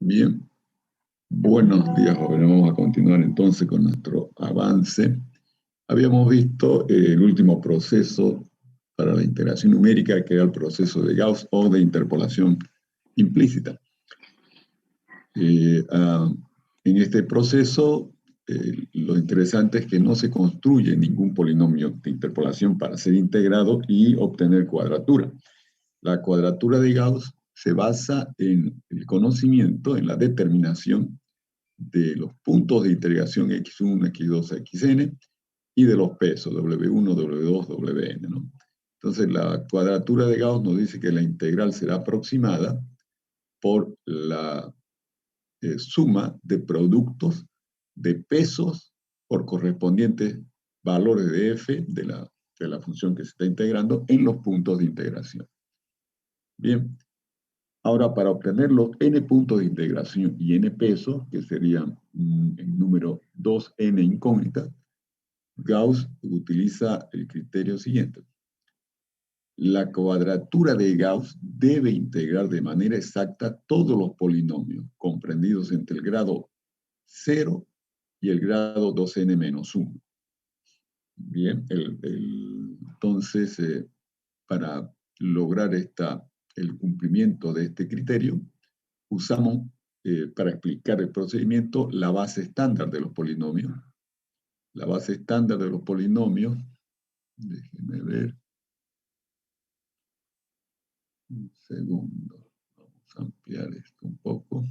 Bien, buenos días, jóvenes. Vamos a continuar entonces con nuestro avance. Habíamos visto el último proceso para la integración numérica, que era el proceso de Gauss o de interpolación implícita. En este proceso, lo interesante es que no se construye ningún polinomio de interpolación para ser integrado y obtener cuadratura. La cuadratura de Gauss se basa en el conocimiento, en la determinación de los puntos de integración x1, x2, xn y de los pesos w1, w2, wn, ¿no? Entonces la cuadratura de Gauss nos dice que la integral será aproximada por la suma de productos de pesos por correspondientes valores de f de la función que se está integrando en los puntos de integración. Bien, ahora para obtener los n puntos de integración y n pesos, que serían el número 2n incógnita, Gauss utiliza el criterio siguiente. La cuadratura de Gauss debe integrar de manera exacta todos los polinomios comprendidos entre el grado 0 y el grado 2n menos 1. Bien, entonces, para lograr el cumplimiento de este criterio, usamos, para explicar el procedimiento, la base estándar de los polinomios. La base estándar de los polinomios, déjenme ver, un segundo, vamos a ampliar esto un poco.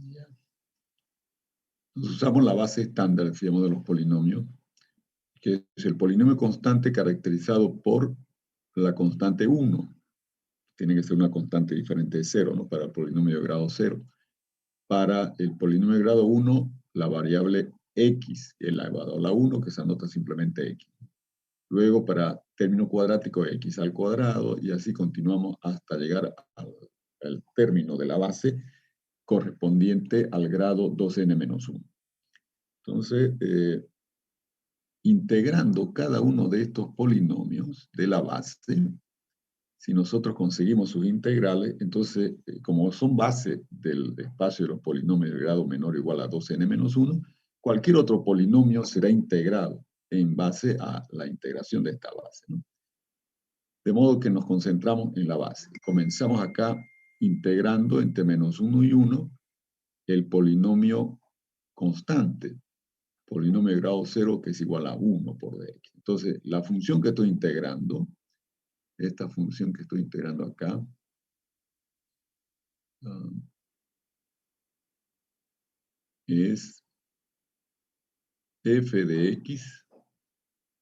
Ya. Usamos la base estándar, decíamos, de los polinomios, que es el polinomio constante caracterizado por la constante 1. Tiene que ser una constante diferente de 0, ¿no? Para el polinomio de grado 0. Para el polinomio de grado 1, la variable x elevado a la 1, que se anota simplemente x. Luego, para término cuadrático, x al cuadrado, y así continuamos hasta llegar al término de la base correspondiente al grado 2n menos 1. Entonces, integrando cada uno de estos polinomios de la base, si nosotros conseguimos sus integrales, entonces, como son base del espacio de los polinomios de grado menor o igual a 2n menos 1, cualquier otro polinomio será integrado en base a la integración de esta base, ¿no? De modo que nos concentramos en la base. Comenzamos acá integrando entre menos 1 y 1 el polinomio constante, polinomio de grado 0 que es igual a 1 por dx. Entonces, la función que estoy integrando, esta función que estoy integrando acá, es f de x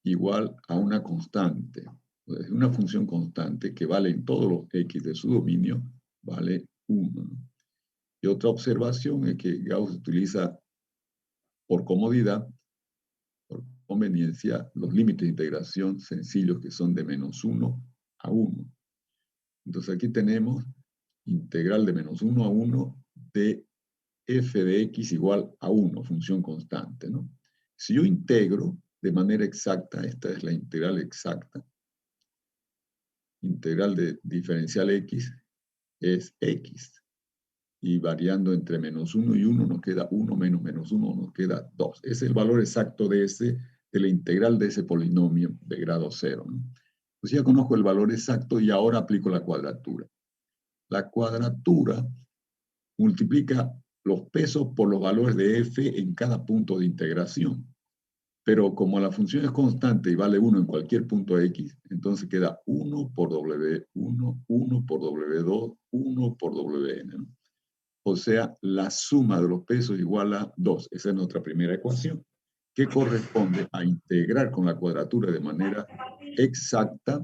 igual a una constante. Es una función constante que vale en todos los x de su dominio, vale 1. Y otra observación es que Gauss utiliza, por comodidad, por conveniencia, los límites de integración sencillos que son de menos 1 a 1. Entonces aquí tenemos integral de menos 1 a 1 de f de x igual a 1, función constante, ¿no? Si yo integro de manera exacta, esta es la integral exacta, integral de diferencial x es x, y variando entre menos 1 y 1 nos queda 1 menos menos 1, nos queda 2. Ese es el valor exacto de la integral de ese polinomio de grado 0, ¿no? Pues ya conozco el valor exacto y ahora aplico la cuadratura. La cuadratura multiplica los pesos por los valores de f en cada punto de integración. Pero como la función es constante y vale 1 en cualquier punto x, entonces queda 1 por w1, 1 por w2, 1 por wn, ¿no? O sea, la suma de los pesos igual a 2. Esa es nuestra primera ecuación, que corresponde a integrar con la cuadratura de manera exacta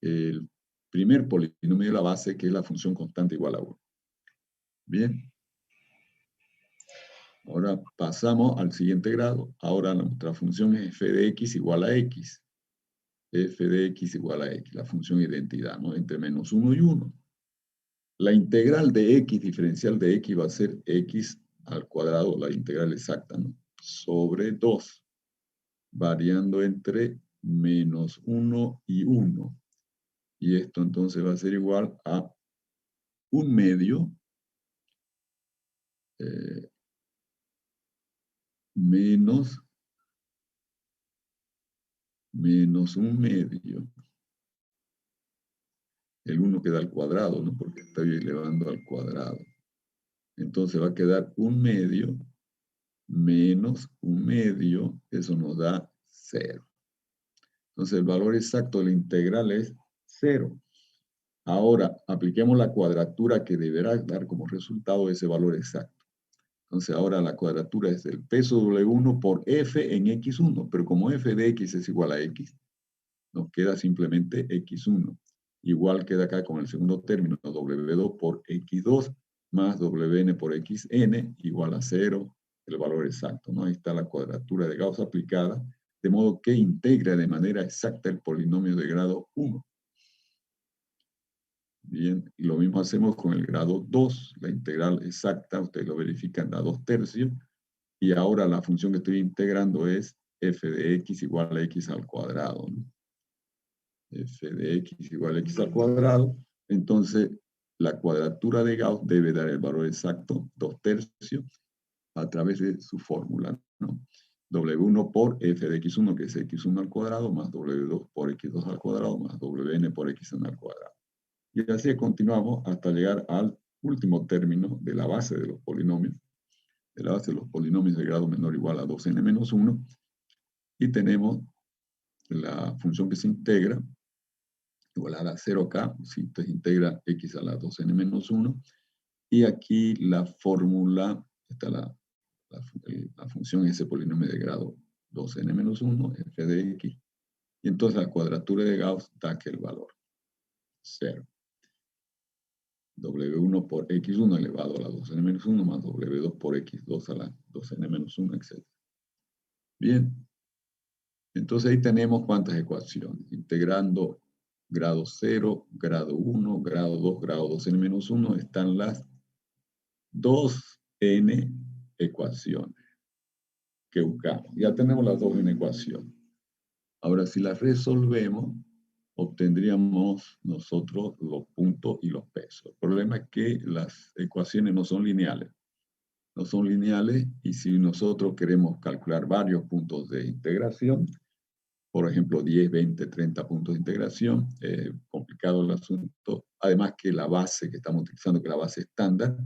el primer polinomio de la base, que es la función constante igual a 1. Bien. Ahora pasamos al siguiente grado. Ahora nuestra función es f de x igual a x. F de x igual a x, la función identidad, ¿no? Entre menos 1 y 1. La integral de x, diferencial de x, va a ser x al cuadrado, la integral exacta, ¿no? Sobre 2, variando entre menos 1 y 1. Y esto entonces va a ser igual a 1/2 menos 1/2. El 1 queda al cuadrado, ¿no? Porque estoy elevando al cuadrado. Entonces va a quedar 1/2 menos 1/2, eso nos da 0. Entonces el valor exacto de la integral es 0. Ahora, apliquemos la cuadratura que deberá dar como resultado ese valor exacto. Entonces ahora la cuadratura es el peso W1 por F en X1, pero como F de X es igual a X, nos queda simplemente X1. Igual queda acá con el segundo término, W2 por X2 más WN por XN igual a 0, el valor exacto, ¿no? Ahí está la cuadratura de Gauss aplicada, de modo que integra de manera exacta el polinomio de grado 1. Bien, y lo mismo hacemos con el grado 2, la integral exacta, ustedes lo verifican, da 2/3, y ahora la función que estoy integrando es f de x igual a x al cuadrado, ¿no? F de x igual a x al cuadrado, entonces la cuadratura de Gauss debe dar el valor exacto, 2/3, a través de su fórmula, ¿no? W1 por f de x1, que es x1 al cuadrado, más W2 por x2 al cuadrado, más WN por xn al cuadrado. Y así continuamos hasta llegar al último término de la base de los polinomios, de la base de los polinomios de grado menor o igual a 2n menos 1, y tenemos la función que se integra, igualada a 0k, si se integra x a la 2n menos 1, y aquí la fórmula, está la función ese polinomio de grado 2n menos 1, f de x, y entonces la cuadratura de Gauss da aquel valor, 0. W1 por X1 elevado a la 2n menos 1 más W2 por X2 a la 2n menos 1, etc. Bien, entonces ahí tenemos cuántas ecuaciones. Integrando grado 0, grado 1, grado 2, grado 2n menos 1, están las 2n ecuaciones que buscamos. Ya tenemos las 2n ecuaciones. Ahora, si las resolvemos, obtendríamos nosotros los puntos y los pesos. El problema es que las ecuaciones no son lineales. No son lineales, y si nosotros queremos calcular varios puntos de integración, por ejemplo 10, 20, 30 puntos de integración, complicado el asunto. Además que la base que estamos utilizando, que es la base estándar,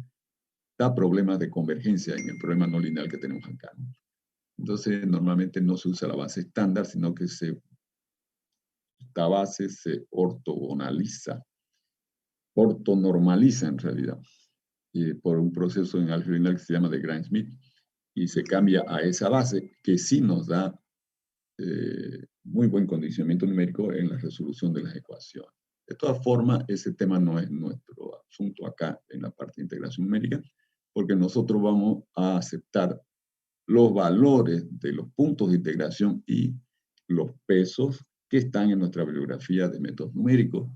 da problemas de convergencia en el problema no lineal que tenemos acá, ¿no? Entonces normalmente no se usa la base estándar, sino que esta base se ortonormaliza en realidad, por un proceso en álgebra lineal que se llama de Gram-Schmidt, y se cambia a esa base que sí nos da muy buen condicionamiento numérico en la resolución de las ecuaciones. De todas formas, ese tema no es nuestro asunto acá en la parte de integración numérica, porque nosotros vamos a aceptar los valores de los puntos de integración y los pesos que están en nuestra bibliografía de métodos numéricos,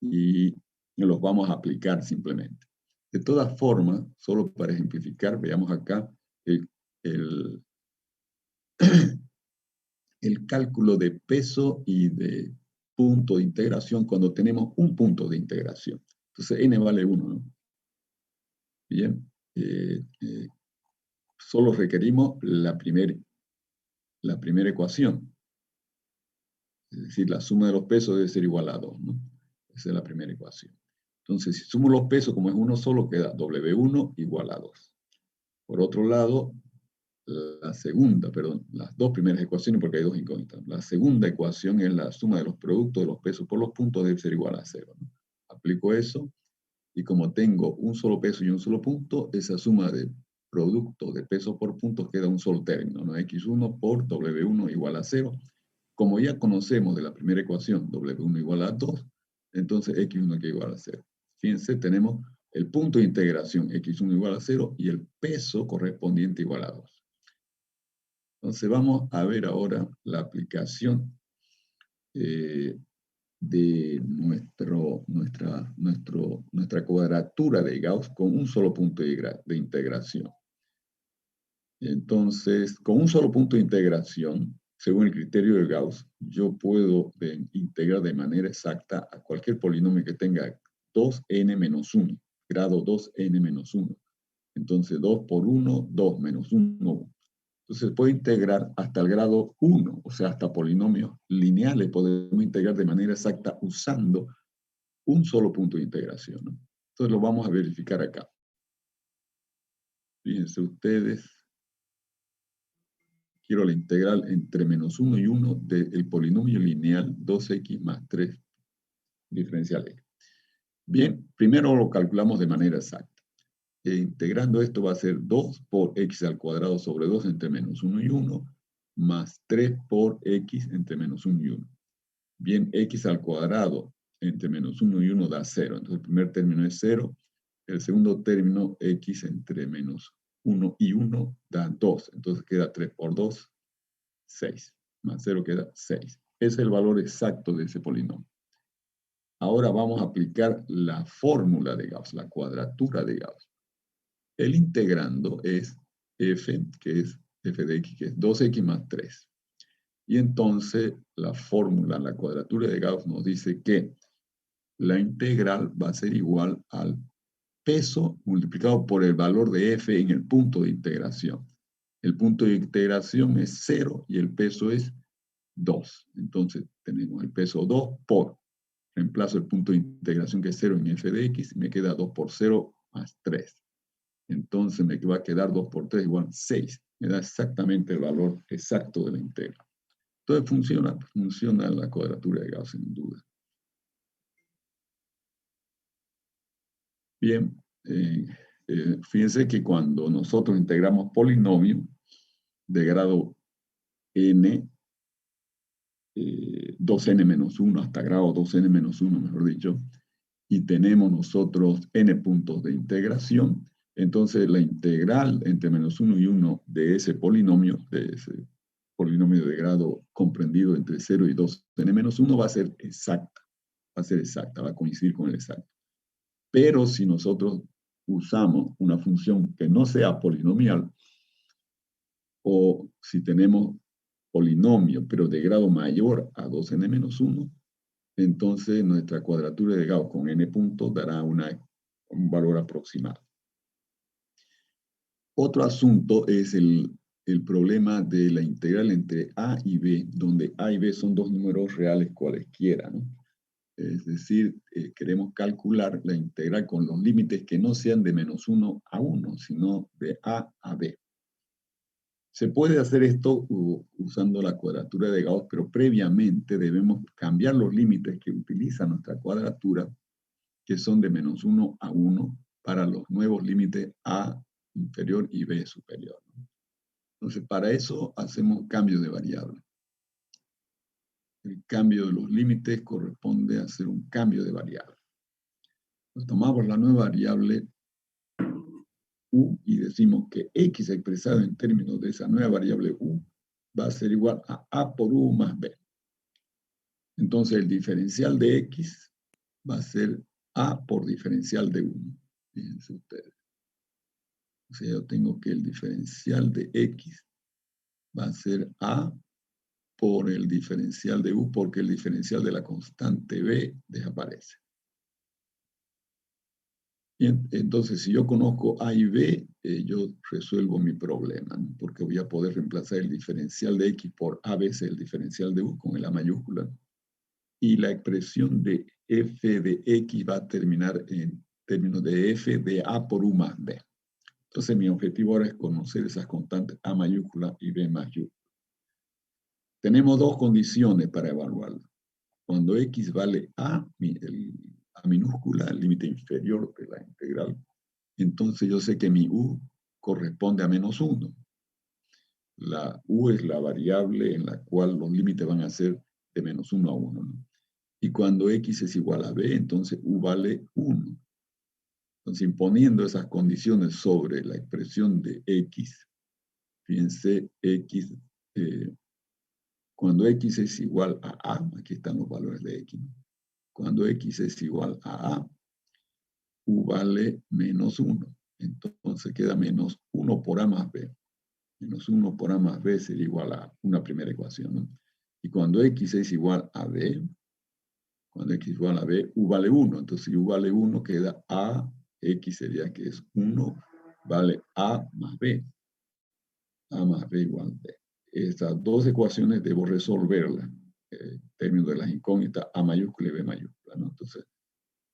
y los vamos a aplicar simplemente. De todas formas, solo para ejemplificar, veamos acá el cálculo de peso y de punto de integración cuando tenemos un punto de integración. Entonces, n vale 1, ¿no? Bien, solo requerimos la primera ecuación. Es decir, la suma de los pesos debe ser igual a 2, ¿no? Esa es la primera ecuación. Entonces, si sumo los pesos, como es uno solo, queda W1 igual a 2. Por otro lado, las dos primeras ecuaciones, porque hay dos incógnitas. La segunda ecuación es la suma de los productos de los pesos por los puntos, debe ser igual a 0, ¿no? Aplico eso, y como tengo un solo peso y un solo punto, esa suma de producto de peso por puntos queda un solo término, ¿no? X1 por W1 igual a 0. Como ya conocemos de la primera ecuación, W1 igual a 2, entonces X1 que igual a 0. Fíjense, tenemos el punto de integración x1 igual a 0 y el peso correspondiente igual a 2. Entonces vamos a ver ahora la aplicación de nuestra cuadratura de Gauss con un solo punto de integración. Entonces, con un solo punto de integración, según el criterio de Gauss, yo puedo integrar de manera exacta a cualquier polinomio que tenga 2n menos 1, grado 2n menos 1. Entonces, 2 por 1, 2 menos 1. Entonces, puedo integrar hasta el grado 1, o sea, hasta polinomios lineales podemos integrar de manera exacta usando un solo punto de integración, ¿no? Entonces, lo vamos a verificar acá. Fíjense ustedes. Quiero la integral entre menos 1 y 1 del polinomio lineal 2x más 3 diferencial x. Bien, primero lo calculamos de manera exacta. Integrando esto va a ser 2 por x al cuadrado sobre 2 entre menos 1 y 1, más 3 por x entre menos 1 y 1. Bien, x al cuadrado entre menos 1 y 1 da 0. Entonces el primer término es 0. El segundo término, x entre menos 1 y 1 da 2. Entonces queda 3 por 2, 6. Más 0 queda 6. Ese es el valor exacto de ese polinomio. Ahora vamos a aplicar la fórmula de Gauss, la cuadratura de Gauss. El integrando es f, que es f de x, que es 2x más 3. Y entonces la fórmula, la cuadratura de Gauss nos dice que la integral va a ser igual al peso multiplicado por el valor de f en el punto de integración. El punto de integración es 0 y el peso es 2. Entonces tenemos el peso 2 por, reemplazo el punto de integración que es 0 en f de x, y me queda 2 por 0 más 3. Entonces me va a quedar 2 por 3 igual a 6. Me da exactamente el valor exacto de la integral. Entonces funciona la cuadratura de Gauss sin duda. Bien, fíjense que cuando nosotros integramos polinomio de grado n, 2n menos 1 hasta grado 2n menos 1, mejor dicho, y tenemos nosotros n puntos de integración, entonces la integral entre menos 1 y 1 de ese polinomio de grado comprendido entre 0 y 2n menos 1 va a ser exacta, va a coincidir con el exacto. Pero si nosotros usamos una función que no sea polinomial, o si tenemos polinomio, pero de grado mayor a 2n menos 1, entonces nuestra cuadratura de Gauss con n puntos dará un valor aproximado. Otro asunto es el problema de la integral entre a y b, donde a y b son dos números reales cualesquiera, ¿no? Es decir, queremos calcular la integral con los límites que no sean de menos 1 a 1, sino de a a b. Se puede hacer esto usando la cuadratura de Gauss, pero previamente debemos cambiar los límites que utiliza nuestra cuadratura, que son de menos 1 a 1, para los nuevos límites a inferior y b superior. Entonces, para eso hacemos cambio de variable. El cambio de los límites corresponde a hacer un cambio de variable. Entonces, tomamos la nueva variable u y decimos que x expresado en términos de esa nueva variable u va a ser igual a por u más b. Entonces el diferencial de x va a ser a por diferencial de 1. Fíjense ustedes. O sea, yo tengo que el diferencial de x va a ser a por el diferencial de u, porque el diferencial de la constante b desaparece. Y entonces, si yo conozco a y b, yo resuelvo mi problema, ¿no? Porque voy a poder reemplazar el diferencial de x por a veces el diferencial de u con el a mayúscula. Y la expresión de f de x va a terminar en términos de f de a por u más b. Entonces, mi objetivo ahora es conocer esas constantes a mayúscula y b mayúscula. Tenemos dos condiciones para evaluarlo. Cuando x vale a minúscula, el límite inferior de la integral, entonces yo sé que mi u corresponde a menos 1. La u es la variable en la cual los límites van a ser de menos 1 a 1, ¿no? Y cuando x es igual a b, entonces u vale 1. Entonces, imponiendo esas condiciones sobre la expresión de x, fíjense, x, cuando x es igual a a, aquí están los valores de x, ¿no? Cuando x es igual a, u vale menos 1. Entonces queda menos 1 por a más b. Menos 1 por a más b sería igual a una primera ecuación, ¿no? Y cuando x es igual a b, cuando x es igual a b, u vale 1. Entonces, si u vale 1, queda a, x sería que es 1, vale a más b. A más b igual b. Estas dos ecuaciones debo resolverlas en términos de las incógnitas a mayúscula y b mayúscula, ¿no? Entonces,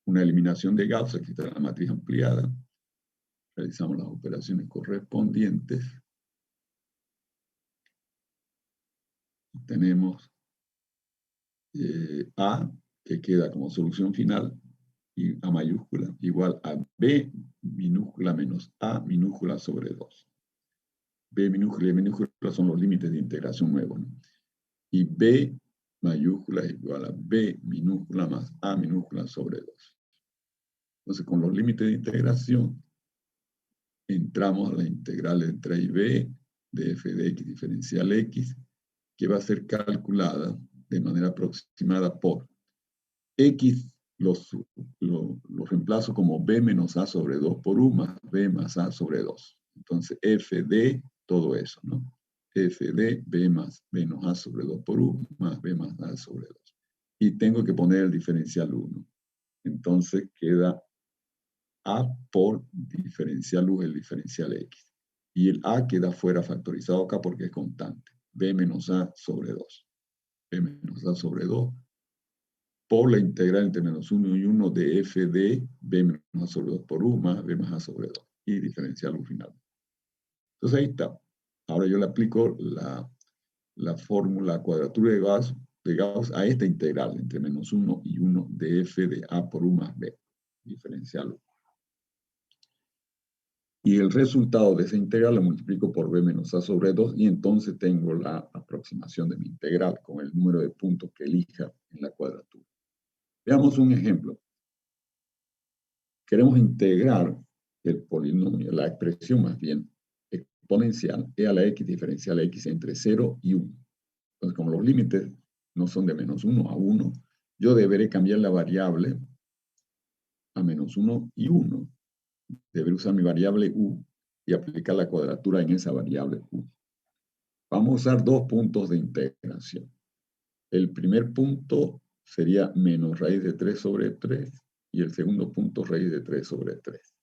una eliminación de Gauss, aquí está la matriz ampliada. Realizamos las operaciones correspondientes. Tenemos A, que queda como solución final, y A mayúscula, igual a B minúscula menos A minúscula sobre 2. B minúscula y minúscula son los límites de integración nuevos, ¿no? Y B mayúscula es igual a B minúscula más A minúscula sobre 2. Entonces, con los límites de integración, entramos a la integral entre A y B de f de x diferencial x, que va a ser calculada de manera aproximada por x, los reemplazo como b menos a sobre 2 por u más b más a sobre 2. Entonces, f de todo eso, ¿no? F de b más menos a sobre 2 por u más b más a sobre 2. Y tengo que poner el diferencial 1. Entonces, queda a por diferencial u, el diferencial x. Y el a queda fuera factorizado acá porque es constante. B menos a sobre 2. B menos a sobre 2 por la integral entre menos 1 y 1 de f de b menos a sobre 2 por u más b más a sobre 2. Y diferencial u final. Entonces ahí está. Ahora yo le aplico la fórmula cuadratura de Gauss a esta integral entre menos 1 y 1 de f de a por u más b. Diferencial u. Y el resultado de esa integral lo multiplico por b menos a sobre 2 y entonces tengo la aproximación de mi integral con el número de puntos que elija en la cuadratura. Veamos un ejemplo. Queremos integrar el polinomio, la expresión más bien exponencial e a la x diferencial x entre 0 y 1. Entonces, como los límites no son de menos 1 a 1, yo deberé cambiar la variable a menos 1 y 1. Deberé usar mi variable u y aplicar la cuadratura en esa variable u. Vamos a usar dos puntos de integración. El primer punto sería menos raíz de 3 sobre 3 y el segundo punto raíz de 3 sobre 3.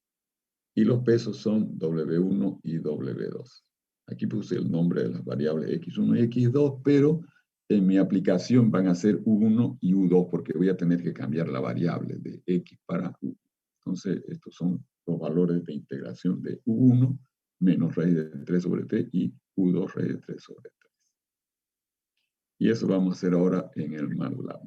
Y los pesos son W1 y W2. Aquí puse el nombre de las variables X1 y X2, pero en mi aplicación van a ser U1 y U2 porque voy a tener que cambiar la variable de X para U. Entonces, estos son los valores de integración de U1 menos raíz de 3 sobre 3 y U2 raíz de 3 sobre 3. Y eso vamos a hacer ahora en el MATLAB.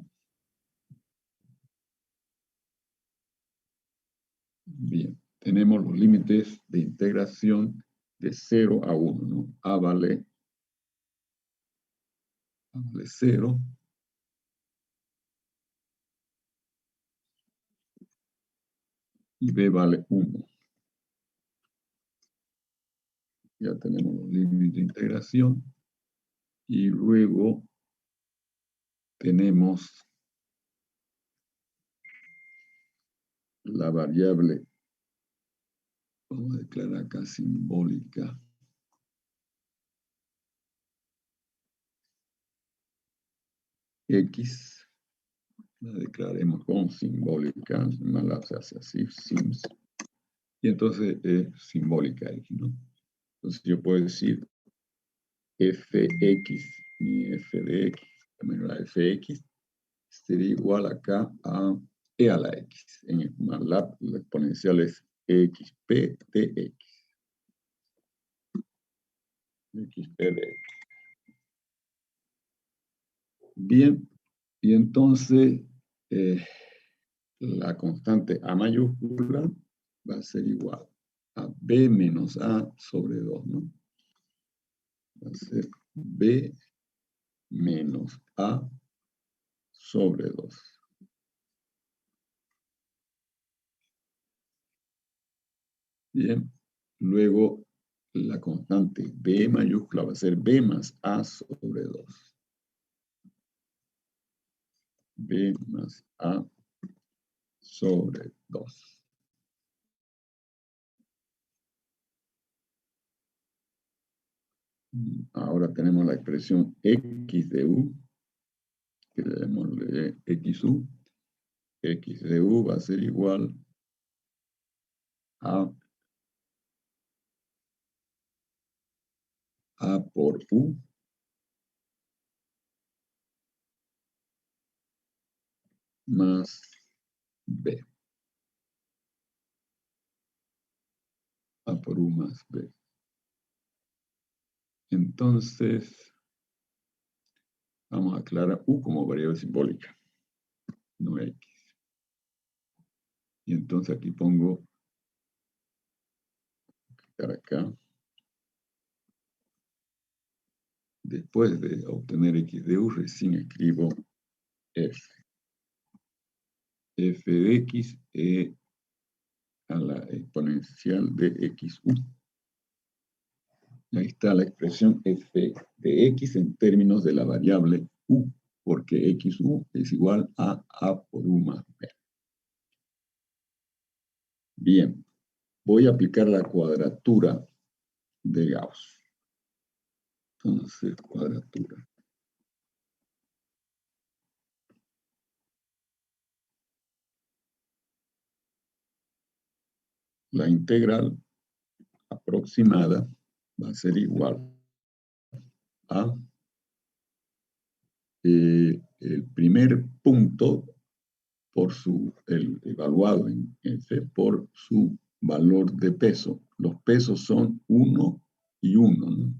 Bien, tenemos los límites de integración de 0 a 1, ¿no? A vale 0. Y B vale 1. Ya tenemos los límites de integración. Y luego tenemos la variable, vamos a declarar acá simbólica. X, la declaremos como simbólica, MATLAB se hace así, sims. Y entonces es simbólica X, ¿no? Entonces yo puedo decir fx, mi f de x, también la fx, sería igual acá a e a la x. En el MATLAB la exponencial es xp de x. xp de x. Bien, y entonces la constante a mayúscula va a ser igual a b menos a sobre 2, ¿no? Va a ser b menos a sobre 2. Bien. Luego, la constante B mayúscula va a ser B más A sobre 2. B más A sobre 2. Ahora tenemos la expresión X de U, que le llamémosle XU. X de U va a ser igual a A por U más B. A por U más B. Entonces, vamos a aclarar U como variable simbólica, no X. Y entonces aquí pongo acá. Después de obtener X de U, recién escribo F. F de X a la exponencial de XU. Ahí está la expresión F de X en términos de la variable U, porque XU es igual a A por U más B. Bien, voy a aplicar la cuadratura de Gauss. Entonces, cuadratura. La integral aproximada va a ser igual a el primer punto por el evaluado en F por su valor de peso. Los pesos son 1 y 1, ¿no?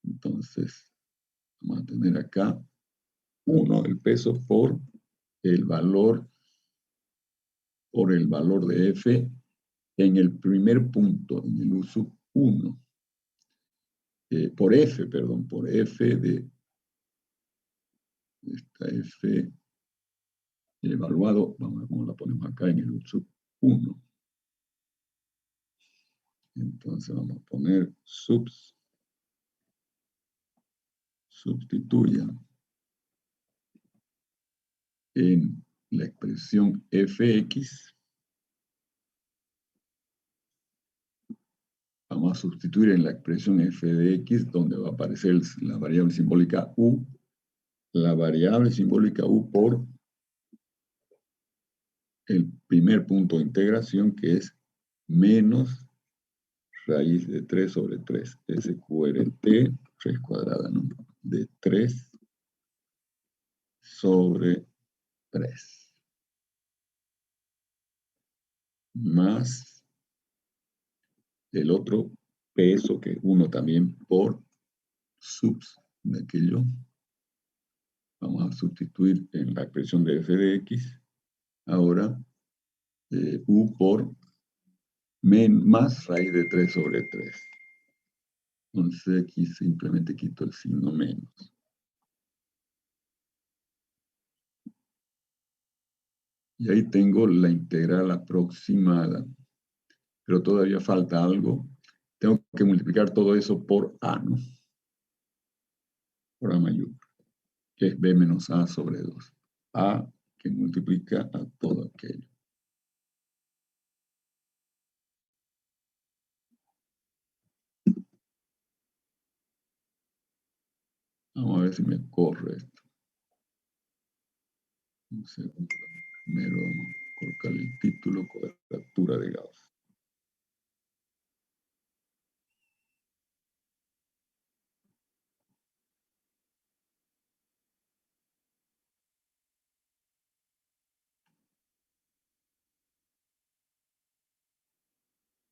Entonces, vamos a tener acá 1, el peso el valor, por el valor de F en el primer punto, en el uso 1. Por F, perdón, por F de esta F evaluado, vamos a ver cómo la ponemos acá en el uso 1. Entonces vamos a poner sustituya en la expresión fx. Vamos a sustituir en la expresión f de x, donde va a aparecer la variable simbólica u, la variable simbólica u por el primer punto de integración, que es menos raíz de 3 sobre 3, SQRT, raíz cuadrada, ¿no? De 3 sobre 3. Más el otro peso, que es 1 también, por subs de aquello. Vamos a sustituir en la expresión de f de x. Ahora, u por más raíz de 3 sobre 3. Entonces aquí simplemente quito el signo menos. Y ahí tengo la integral aproximada. Pero todavía falta algo. Tengo que multiplicar todo eso por a, ¿no? Por a mayúscula, que es b menos a sobre 2. A que multiplica a todo aquello. Vamos a ver si me corre esto. Un segundo. Primero vamos a colocar el título, cuadratura de Gauss.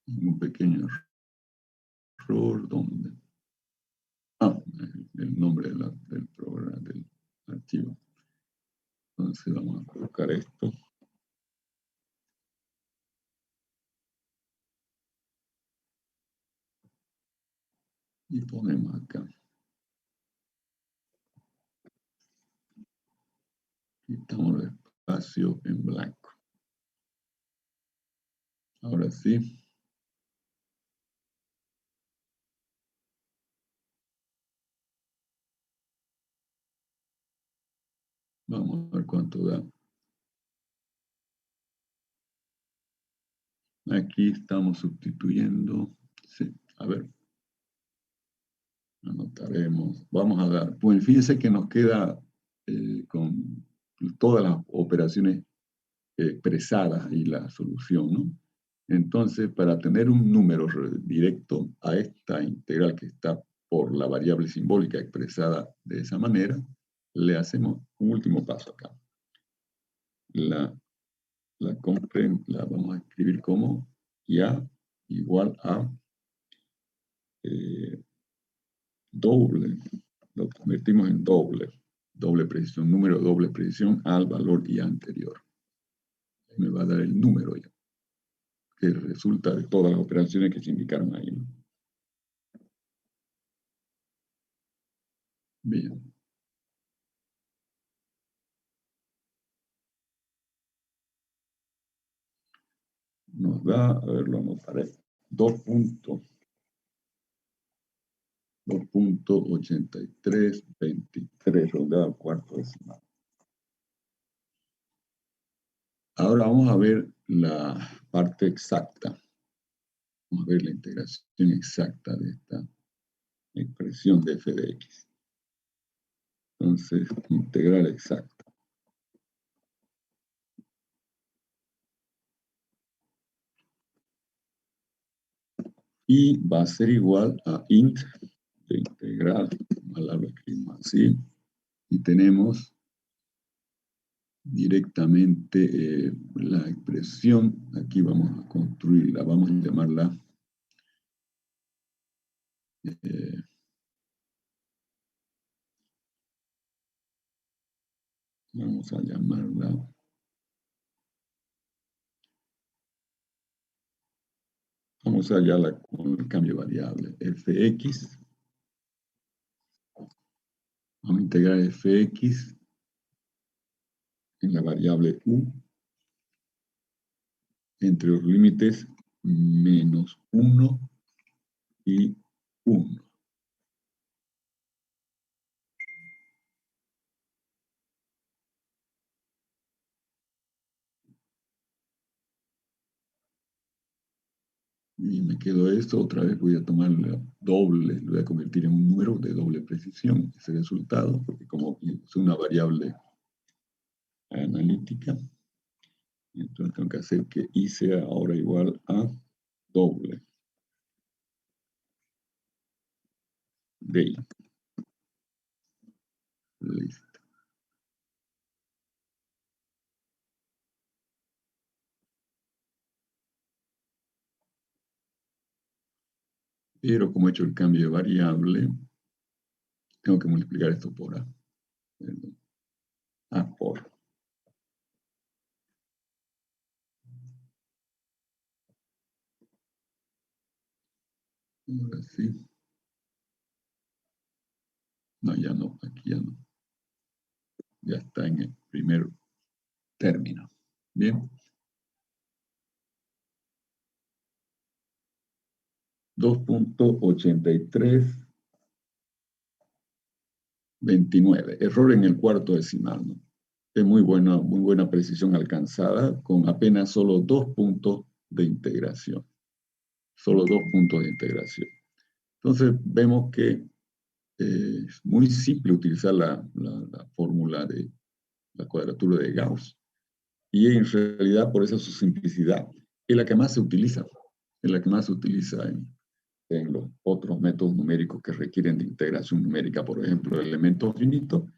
Un pequeño error donde... Ah, el nombre del programa, del archivo. Entonces vamos a colocar esto. Y ponemos acá. Quitamos el espacio en blanco. Ahora sí. ¿verdad? Aquí estamos sustituyendo. Sí, a ver. Anotaremos. Vamos a dar. Pues fíjense que nos queda con todas las operaciones expresadas y la solución, ¿no? Entonces, para tener un número directo a esta integral que está por la variable simbólica expresada de esa manera, le hacemos un último paso acá. La vamos a escribir como ya igual a doble, lo convertimos en doble precisión, número de doble precisión al valor ya anterior. Me va a dar el número ya, que resulta de todas las operaciones que se indicaron ahí, ¿no? Bien. Nos da, a ver, lo anotaré, 2.8323, redondeado al cuarto decimal. Ahora vamos a ver la parte exacta. Vamos a ver la integración exacta de esta expresión de f de x. Entonces, integral exacta. Y va a ser igual a int de integral, ojalá lo escribimos así, y tenemos directamente la expresión, aquí vamos a construirla, vamos a llamarla vamos a hallarla con el cambio variable, fx, vamos a integrar fx en la variable u entre los límites menos 1 y 1. Y me quedo esto, otra vez voy a tomar la doble, lo voy a convertir en un número de doble precisión, ese resultado, porque como es una variable analítica, entonces tengo que hacer que i sea ahora igual a doble de i. Listo. Pero como he hecho el cambio de variable, tengo que multiplicar esto por a. Perdón. A por. Ahora sí. No, ya no, aquí ya no. Ya está en el primer término. Bien. 2.8329. Error en el cuarto decimal, ¿no? Es muy buena precisión alcanzada con apenas solo 2 puntos de integración. Solo 2 puntos de integración. Entonces vemos que es muy simple utilizar la fórmula de la cuadratura de Gauss. Y en realidad, por eso su simplicidad, es la que más se utiliza. Es la que más se utiliza en los otros métodos numéricos que requieren de integración numérica, por ejemplo, elementos finitos,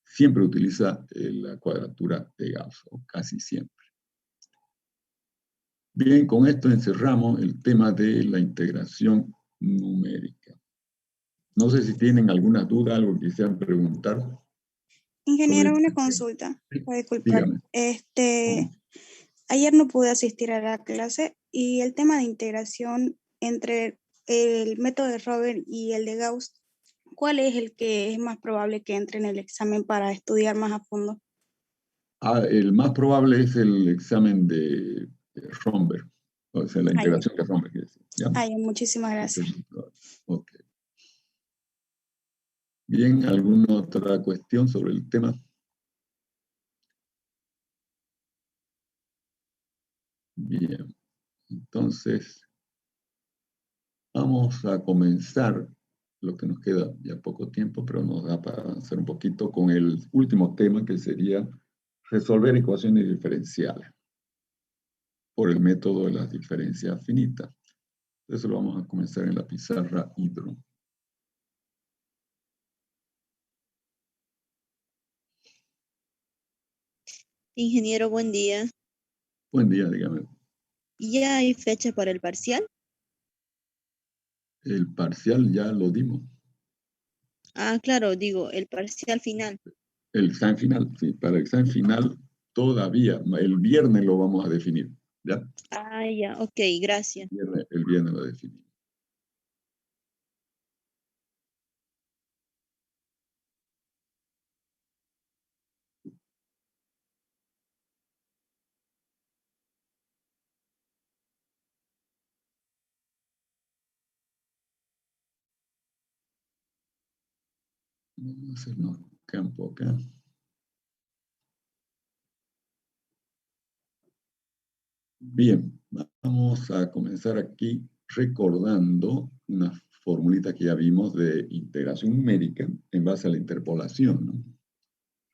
siempre utiliza la cuadratura de Gauss, o casi siempre. Bien, con esto encerramos el tema de la integración numérica. No sé si tienen alguna duda, algo que quisieran preguntar. Ingeniero, una consulta. Disculpar. Dígame. Ayer no pude asistir a la clase y el tema de integración entre el método de Robert y el de Gauss, ¿cuál es el que es más probable que entre en el examen para estudiar más a fondo? El más probable es el examen de Romberg, o sea, la integración de Romberg. ¿Ya? Muchísimas gracias. Okay. Bien, ¿alguna otra cuestión sobre el tema? Bien, entonces vamos a comenzar lo que nos queda ya poco tiempo, pero nos da para avanzar un poquito con el último tema, que sería resolver ecuaciones diferenciales por el método de las diferencias finitas. Eso lo vamos a comenzar en la pizarra Hidro. Ingeniero, buen día. Buen día, dígame. ¿Ya hay fecha para el parcial? El parcial ya lo dimos. Ah, claro, digo, el parcial final. El examen final, sí, para el examen final todavía, el viernes lo vamos a definir, ¿ya? Ah, ya, ok, gracias. El viernes lo definimos. Vamos a hacernos campo acá. Bien, vamos a comenzar aquí recordando una formulita que ya vimos de integración numérica en base a la interpolación, ¿no?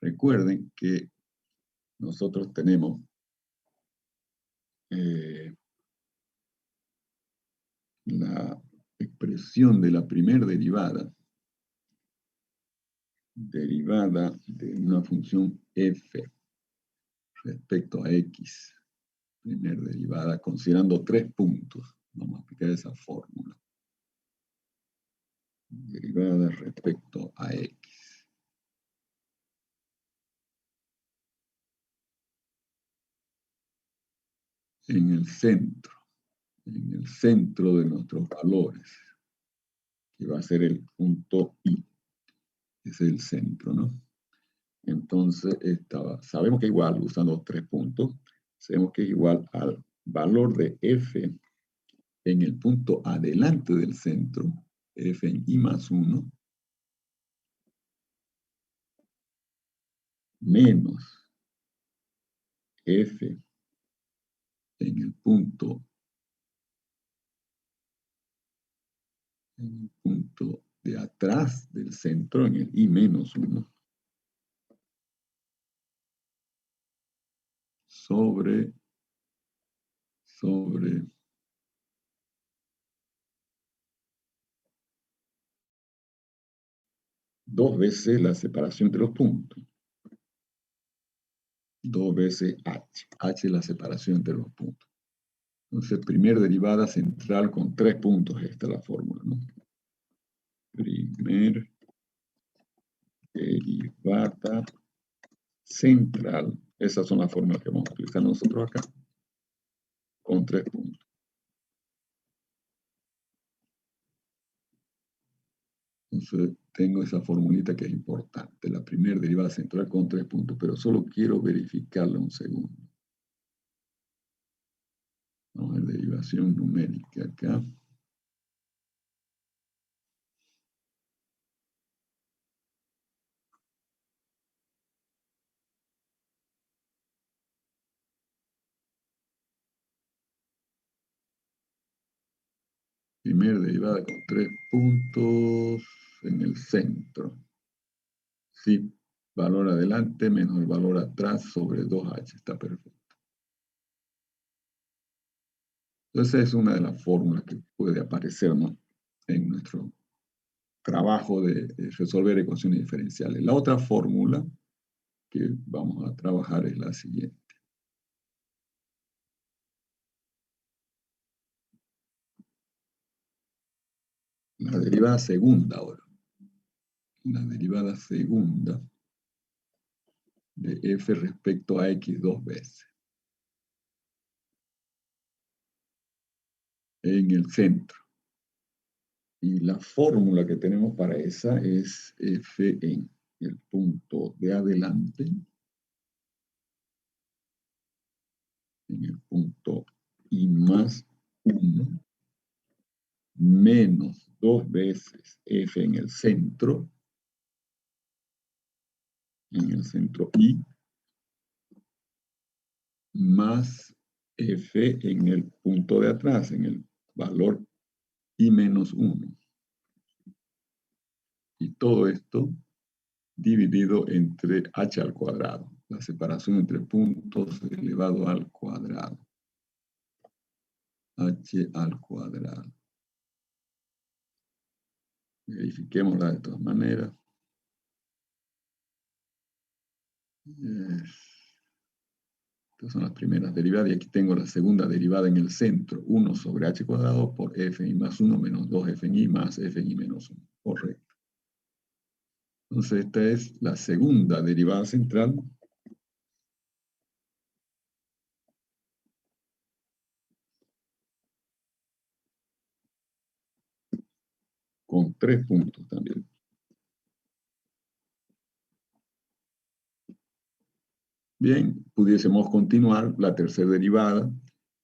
Recuerden que nosotros tenemos la expresión de la primer derivada de una función f respecto a x, primer derivada, considerando 3 puntos. Vamos a aplicar esa fórmula. Derivada respecto a x. En el centro de nuestros valores, que va a ser el punto I. Ese es el centro, ¿no? Entonces, sabemos que es igual, usando 3 puntos, sabemos que es igual al valor de f en el punto adelante del centro, f en I más 1, menos f en el punto de atrás del centro, en el I menos 1, sobre 2 veces la separación de los puntos. 2 veces h. H es la separación entre los puntos. Entonces, primer derivada central con 3 puntos. Esta es la fórmula, ¿no? Primer derivada central. Esas son las fórmulas que vamos a utilizar nosotros acá. Con 3 puntos. Entonces, tengo esa formulita que es importante. La primera derivada central con 3 puntos. Pero solo quiero verificarla un segundo. Vamos a ver derivación numérica acá. Primera derivada con 3 puntos en el centro. Sí, valor adelante menos el valor atrás sobre 2h. Está perfecto. Entonces, esa es una de las fórmulas que puede aparecer, ¿no?, en nuestro trabajo de resolver ecuaciones diferenciales. La otra fórmula que vamos a trabajar es la siguiente. La derivada segunda ahora. La derivada segunda de f respecto a x 2 veces. En el centro. Y la fórmula que tenemos para esa es f en el punto de adelante, en el punto I más 1, menos 2 veces f en el centro I, más f en el punto de atrás, en el valor i menos 1. Y todo esto dividido entre h al cuadrado. La separación entre puntos elevado al cuadrado. H al cuadrado. Verifiquémosla de todas maneras. Estas son las primeras derivadas y aquí tengo la segunda derivada en el centro. 1 sobre h cuadrado por f en i más 1 menos 2f en i más f en i menos 1. Correcto. Entonces esta es la segunda derivada central. Con 3 puntos también. Bien, pudiésemos continuar la tercera derivada.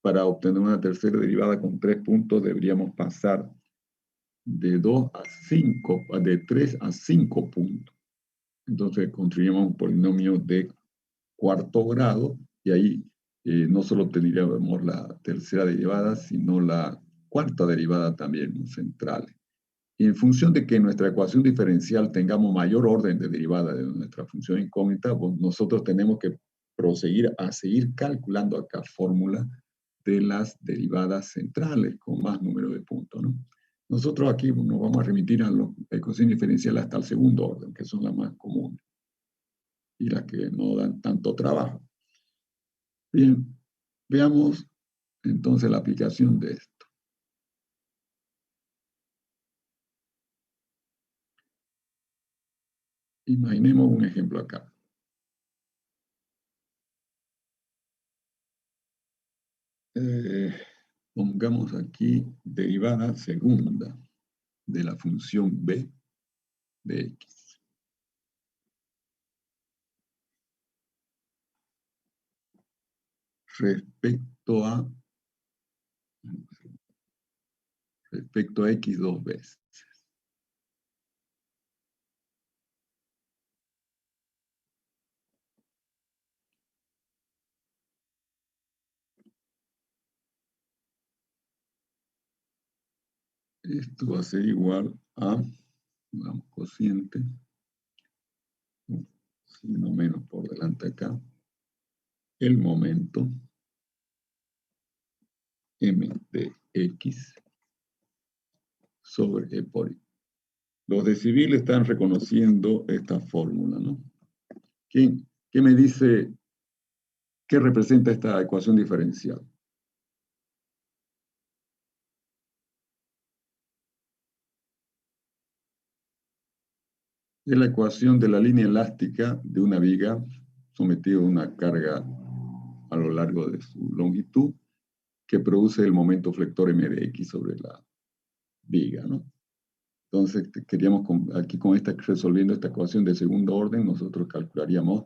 Para obtener una tercera derivada con 3 puntos deberíamos pasar de 2 a 5, de 3 a 5 puntos. Entonces construimos un polinomio de cuarto grado y ahí no solo tendríamos la tercera derivada, sino la cuarta derivada también central. Y en función de que nuestra ecuación diferencial tengamos mayor orden de derivada de nuestra función incógnita, pues nosotros tenemos que proseguir a seguir calculando acá fórmula de las derivadas centrales con más número de puntos, ¿no? Nosotros aquí nos vamos a remitir a la ecuación diferencial hasta el segundo orden, que son las más comunes y las que no dan tanto trabajo. Bien, veamos entonces la aplicación de esto. Imaginemos un ejemplo acá. Pongamos aquí derivada segunda de la función b de x. Respecto a x dos veces. Esto va a ser igual a, vamos, cociente, sino menos por delante acá, el momento m de x sobre e por i. Los de civil están reconociendo esta fórmula, ¿no? ¿Qué me dice, qué representa esta ecuación diferencial? Es la ecuación de la línea elástica de una viga sometida a una carga a lo largo de su longitud que produce el momento flector m de x sobre la viga, ¿no? Entonces, aquí resolviendo esta ecuación de segundo orden, nosotros calcularíamos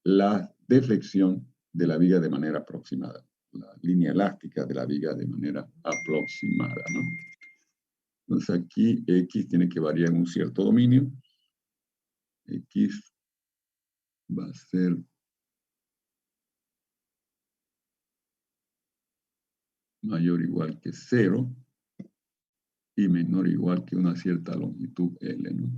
la deflexión de la viga de manera aproximada, la línea elástica de la viga de manera aproximada, ¿no? Entonces aquí x tiene que variar en un cierto dominio. X va a ser mayor o igual que 0 y menor o igual que una cierta longitud L, ¿no?